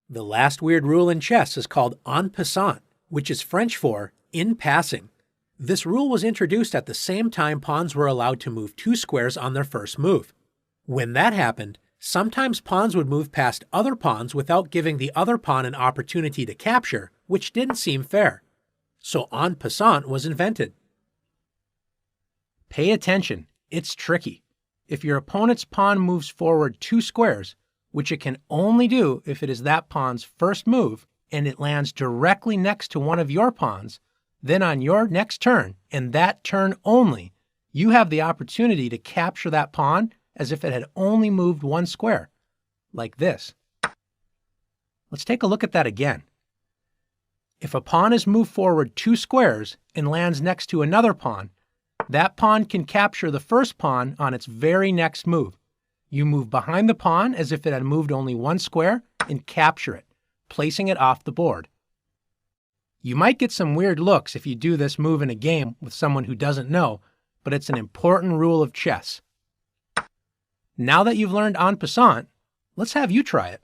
The last weird rule in chess is called en passant, which is French for in passing. This rule was introduced at the same time pawns were allowed to move 2 squares on their first move. When that happened, sometimes pawns would move past other pawns without giving the other pawn an opportunity to capture, which didn't seem fair. So en passant was invented. Pay attention, it's tricky. If your opponent's pawn moves forward 2 squares, which it can only do if it is that pawn's first move, and it lands directly next to one of your pawns, then on your next turn, and that turn only, you have the opportunity to capture that pawn as if it had only moved 1 square, like this. Let's take a look at that again. If a pawn is moved forward 2 squares and lands next to another pawn, that pawn can capture the first pawn on its very next move. You move behind the pawn as if it had moved only 1 square and capture it, placing it off the board. You might get some weird looks if you do this move in a game with someone who doesn't know, but it's an important rule of chess. Now that you've learned en passant, let's have you try it.